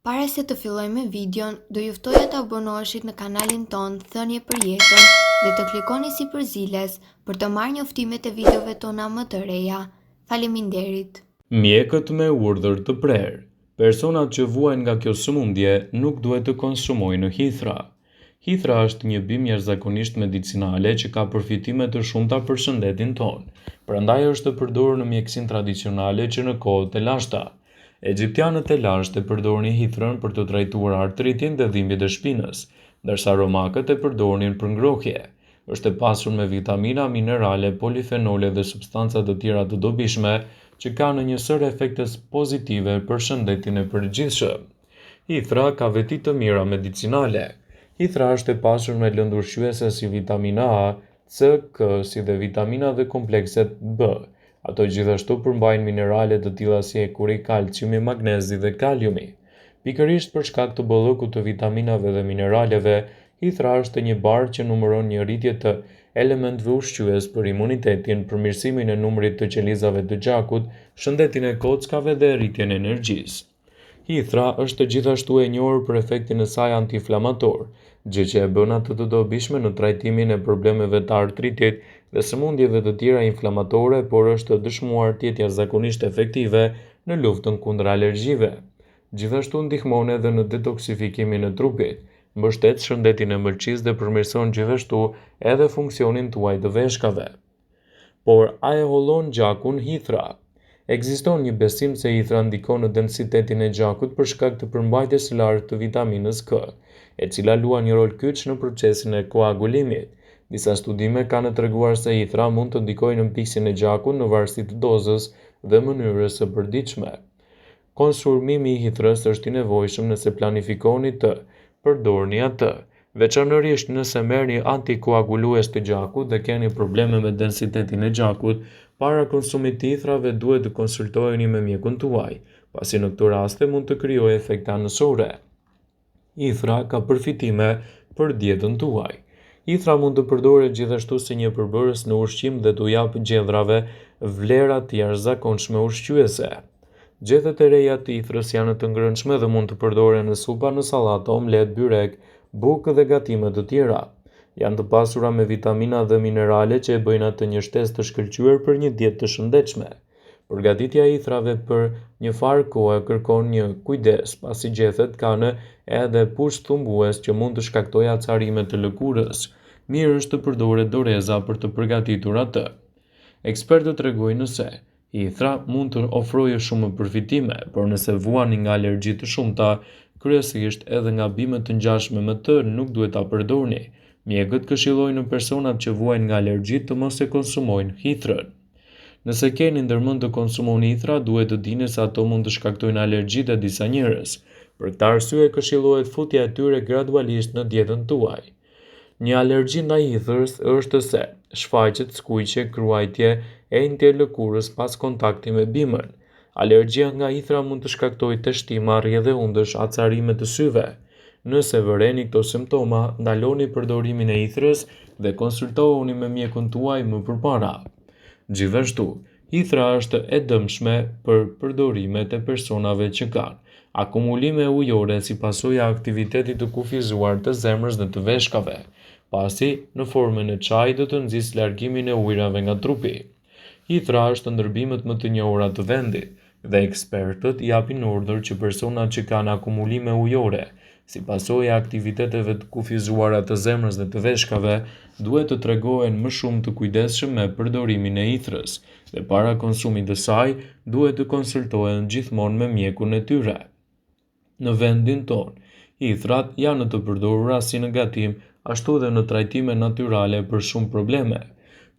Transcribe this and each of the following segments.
Para se të fillojmë me videon, do ju ftoja të abonoheshit në kanalin ton Thënie për Jetën dhe të klikoni si përziles për të marrë njoftimet e videove tona më të reja. Faleminderit. Mjekët me urdhër të prerë. Personat që vuajnë nga kjo sëmundje nuk duhet të konsumojnë hithra. Hithra është një bimë jashtëzakonisht medicinale që ka përfitime të shumta për shëndetin tonë. Prandaj është të përdorur në mjekësinë tradicionale që në kohët e lashta. Egjiptianët e lashtë e përdornin hithrën për të trajtuar artritin dhe dhimbjet e shpinës, ndërsa romakët e përdornin për ngrohje. Është e pasur me vitamina, minerale, polifenole dhe substanca të tjera të dobishme që kanë një sër efekte pozitive për shëndetin e përgjithshëm. Hithra ka veti të mira medicinale. Hithra është e pasur me lëndë ushqyese si vitamina A, C, K, si dhe vitamina dhe komplekset B. Ato gjithashtu përmbajnë minerale të tilla si ekuri, kalciumi, magnezi dhe kaliumi. Pikërisht për shkak të bollëkut të vitaminave dhe mineraleve, hithra është një barë që numëron një rritje të elementëve ushqyes për imunitetin, përmirësimin e numrit të qelizave të gjakut, shëndetin e kockave dhe rritjen e energjisë. Hithra është gjithashtu e njohur për efektin e saj antiinflamator, gjë që e bën atë të dobishme në trajtimin e problemeve të artritit dhe sëmundjeve të tjera inflamatore, por është dëshmuar të jetë jashtëzakonisht efektive në luftën kundër alergjive. Gjithashtu ndihmon edhe në detoksifikimin e trupit, mbështet shëndetin e mëlçisë dhe përmirëson gjithashtu edhe funksionin tuaj të veshkave. Por a e hollon gjakun hithra? Ekziston një besim se hithra ndikon në densitetin e gjakut për shkak të përmbajtjes së lartë të vitaminës K, e cila luan një rol kyç në procesin e koagulimit. Disa studime kanë treguar se hithra mund të ndikojë në mpiksjen e gjakut në varësi të dozës dhe mënyrës së përditshme. Konsumimi i hithrës është i nevojshëm nëse planifikoni të përdorni atë, veçanërisht nëse merrni antikoagulues të gjakut dhe keni probleme me densitetin e gjakut. Para konsumit të hithrave duhet të konsultoheni me mjekun tuaj, pasi në këtë raste mund të krijojë efekte anësore. Hithra ka përfitime për dietën tuaj. Hithra mund të përdoret gjithashtu si një përbërës në ushqim dhe t'u japë gjedhrave vlera të jashtëzakonshme ushqyese. Gjethet e reja të hithrës janë të ngrënshme dhe mund të përdoren në supa, në sallatë, omlet, byrek, bukë dhe gatime të tjera. Janë të pasura me vitamina dhe minerale që e bëjnë atë një shtesë të shkëlqyer për një dietë të shëndetshme. Përgatitja e hithrave për një farë kohe kërkon një kujdes, pasi gjethet kanë edhe pusht thumbues që mund të shkaktojë acarime të lëkurës. Mirë është të përdoret doreza për të përgatitur atë. Ekspertët tregojnë se hithra mund të ofrojë shumë përfitime, por nëse vuani nga alergji të shumta, kryesisht edhe nga bime të ngjashme me të, nuk duhet ta përdorni. Mjekët këshillojnë personat që vuajnë nga alergji të mos e konsumojnë hithrën. Nëse keni ndërmend të konsumoni hithra, duhet të dini se ato mund të shkaktojnë alergji te disa njerëz. Për këtë arsye këshillohet futja e tyre gradualisht në dietën tuaj. Një alergji ndaj hithrës është se shfaqet skuqje, kruajtje e njëjtë lëkurës pas kontakti me bimën. Alergjia nga hithra mund të shkaktojë teshtima, rrjedhë undësh, acarime të syve. Nëse vëreni këto simptoma, ndaloni përdorimin e hithrës dhe konsultohuni me mjekun tuaj më përpara. Gjithashtu, hithra është e dëmshme për përdorimet e personave që kanë akumulime ujore si pasojë e aktivitetit të kufizuar të zemrës dhe të veshkave, pasi në formën e çajit do të nxjisë largimin e ujrave nga trupi. Hithra është ndër bimët më të njohura të vendit dhe ekspertët japin urdhër që personat që kanë akumulime ujore si pasojë e aktiviteteve të kufizuara të zemrës dhe të veshkave, duhet të tregohen më shumë të kujdesshëm me përdorimin e hithrës dhe para konsumit të saj duhet të konsultohen gjithmonë me mjekun e tyre. Në vendin tonë, hithrat janë të përdorura si në gatim, ashtu dhe në trajtime natyrale për shumë probleme.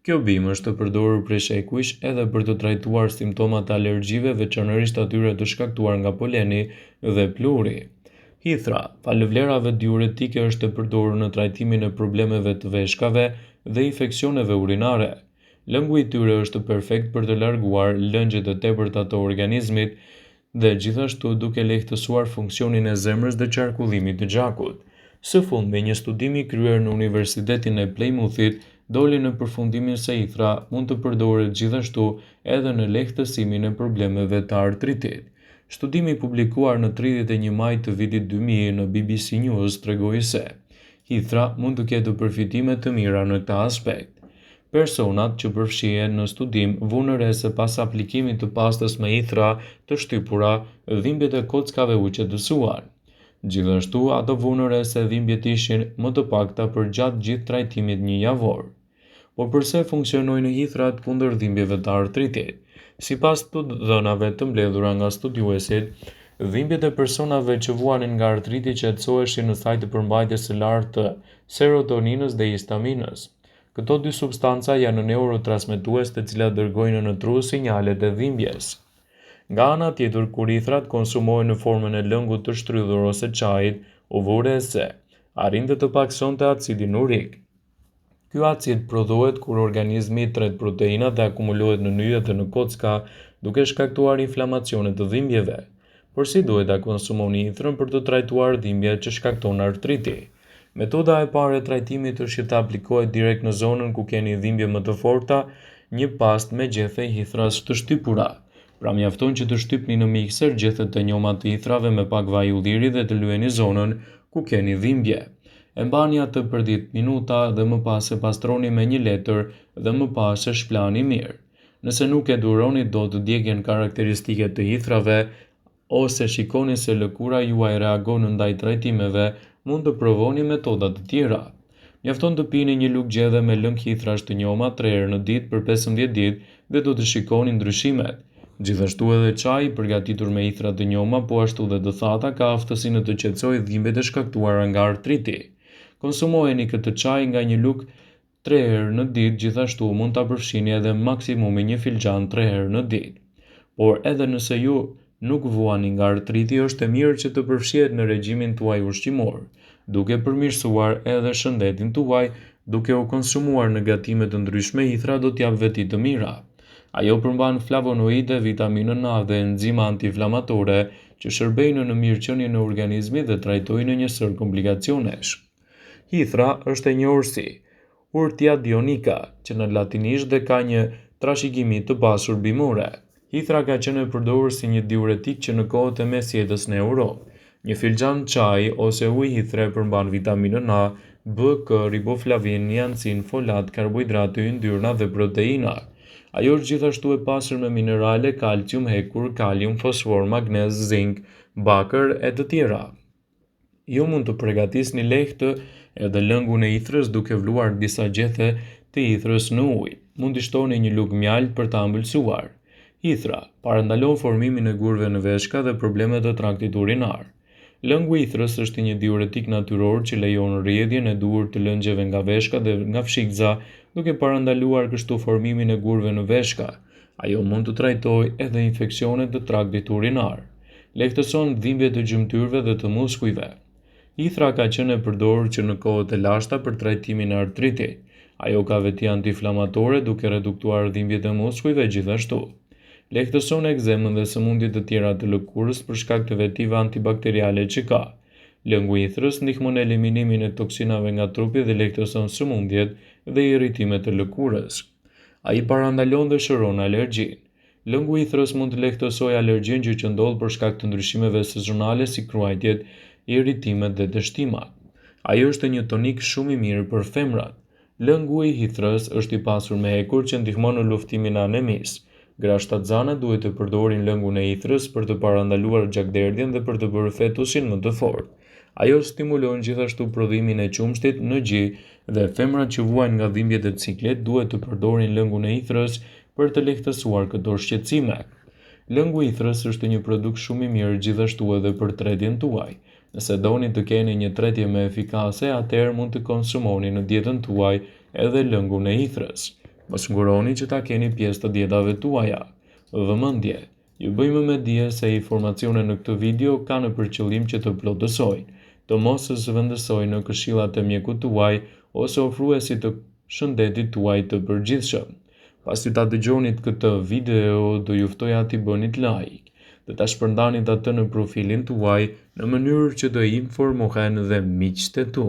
Kjo bimë është të përdorur prej shekujsh edhe për të trajtuar simptomat e alergjive, veçanërisht atyre të shkaktuar nga poleni dhe pluri. Hithra, falë vlerave diuretike, është e përdorur në trajtimin e problemeve të veshkave dhe infeksioneve urinare. Lëngu i tyre është perfekt për të larguar lëngjet e tepërta të organizmit dhe gjithashtu duke lehtësuar funksionin e zemrës dhe qarkullimit të gjakut. Së fundmi, një studim i kryer në Universitetin e Plymouthit doli në përfundimin se hithra mund të përdoret gjithashtu edhe në lehtësimin e problemeve të artritit. Studimi publikuar në 31 maj të vitit 2000 në BBC News tregoi se hithra mund të ketë përfitime të mira në këtë aspekt. Personat që përfshihen në studim vunë re se pas aplikimit të pastës me hithra të shtypura, dhimbjet e kockave u qetësuan. Gjithashtu, ato vunë re se dhimbjet ishin më të pakta për gjatë gjithë trajtimit një javor. Por përse funksionojnë hithrat kundër dhimbjeve të artritit? Sipas të dhënave të mbledhura nga studiuesit, dhimbjet e personave që vuanin nga artriti qetësoheshin në saj të përmbajtjes së lartë të serotoninës dhe histaminës. Këto dy substanca janë neurotransmetues të cilat dërgojnë në tru sinjalet e dhimbjes. Nga ana tjetër, kur hithrat konsumohen në formën e lëngut të shtrydhur ose çajit, u vure se arrinte të paksonte acidin urik. Ky acid prodhohet kur organizmi tret proteinat dhe akumulohet në nyjet dhe në kocka, duke shkaktuar inflamacione të dhimbjeve. Por si duhet ta konsumoni hithrën për të trajtuar dhimbjet që shkakton artriti? Metoda e parë e trajtimit është që të aplikohet direkt në zonën ku keni dhimbje më të forta, një pastë me gjethe hithras të shtypura. Pra mjafton që të shtypni në mikser gjethet të njoma të hithrave me pak vaj ulliri dhe të lyeni zonën ku keni dhimbje. E mbani atë për 10 minuta dhe më pas e pastroni me një letër dhe më pas e shplani mirë. Nëse nuk e duroni dot të djegjen karakteristike të hithrave ose shikoni se lëkura juaj reagon ndaj trajtimeve, mund të provoni metoda të tjera. Mjafton të pini një lugë gjedhe me lëng hithrash të njoma 3 herë në ditë për 15 ditë dhe do të shikoni ndryshimet. Gjithashtu edhe çaji i përgatitur me hithra të njoma, po ashtu dhe të thata, ka aftësinë të qetësojë dhimbjet e shkaktuara nga artriti. Konsumojeni këtë çaj nga një lugë 3 herë në ditë, gjithashtu mund ta përfshini edhe maksimumi 1 filxhan 3 herë në ditë. Por edhe nëse ju nuk vuani nga artriti, është e mirë që të përfshihet në regjimin tuaj ushqimor, duke përmirësuar edhe shëndetin tuaj, duke u konsumuar në gatime të ndryshme, hithra do t'jap veti të mira. Ajo përmban flavonoide, vitaminën A dhe enzima antiinflamatore që shërbejnë në mirëqenien e organizmit dhe trajtojnë njësër komplikacionesh. Hithra është e njohur si Urtia dionica, që në latinisht dhe ka një trashëgimi të pasur bimore. Hithra ka qenë e përdorur si një diuretik që në kohët e mesjetës në Europë. Një filxhan çaji ose ujë hithre përmban vitaminën A, B, K, riboflavin, niacin, folat, karbohidrate, yndyrna dhe proteina. Ajo është gjithashtu e pasur me minerale, kalcium, hekur, kalium, fosfor, magnez, zink, bakër e të tjera. Ju mund të përgatisni lehtë edhe lëngun e hithrës duke vluar disa gjethe të hithrës në ujë. Mund t'i shtoni një lugë mjaltë për ta ëmbëlsuar. Hithra parandalon formimin e gurëve në veshka dhe problemet e traktit urinar. Lëngu i hithrës është një diuretik natyror që lejon rrjedhjen e duhur të lëngjeve nga veshka dhe nga fshikza, duke parandaluar kështu formimin e gurëve në veshka. Ajo mund të trajtojë edhe infeksionet të traktit urinar. Lehtëson dhimbjet e gjymtyrëve dhe të muskujve. Hithra ka qenë e përdorur që në kohët e lashta për trajtimin e artritit. Ajo ka veti antiinflamatore duke reduktuar dhimbjet e muskujve gjithashtu. Lehtëson ekzemën dhe sëmundjet të tjera të lëkurës për shkak të vetive antibakteriale që ka. Lëngu i hithrës ndihmon në eliminimin e toksinave nga trupi dhe lehtëson sëmundjet dhe irritimet e lëkurës. Ai parandalon dhe shëron alergjinë. Lëngu i hithrës mund të lehtësojë alergjinë që ndodh për shkak të ndryshimeve sezonale si kruajtjet, irritimet dhe dështimat. Ai është një tonik shumë i mirë për femrat. Lëngu i hithrës është i pasur me hekur që ndihmon në luftimin e anemisë. Gra shtatzane duhet të përdorin lëngun e hithrës për të parandaluar gjakderdhjen dhe për të bërë fetusin më të fortë. Ajo stimulon gjithashtu prodhimin e qumshtit në gjy dhe femrat që vuajnë nga dhimbjet e ciklit duhet të përdorin lëngun e hithrës për të lehtësuar këto shqetësime. Lëngu i hithrës është një produkt shumë i mirë gjithashtu edhe për tretjen tuaj. Nëse doni të keni një tretje më efikase, atëherë mund të konsumoni në dietën tuaj edhe lëngun e hithrës. Mos nguroni që ta keni pjesë të dietave tuaja. Vëmendje, ju bëjmë me dije se informacionet në këtë video kanë për qëllim që të plotësojnë, të mos zëvendësojnë në këshillat e mjekut tuaj ose ofruesit të shëndetit tuaj të përgjithshëm. Pasi ta dëgjonit këtë video, do ju ftoja t'i bënit like dhe ta shpërndanit atë në profilin tuaj në mënyrë që të informohen dhe miqtë tu.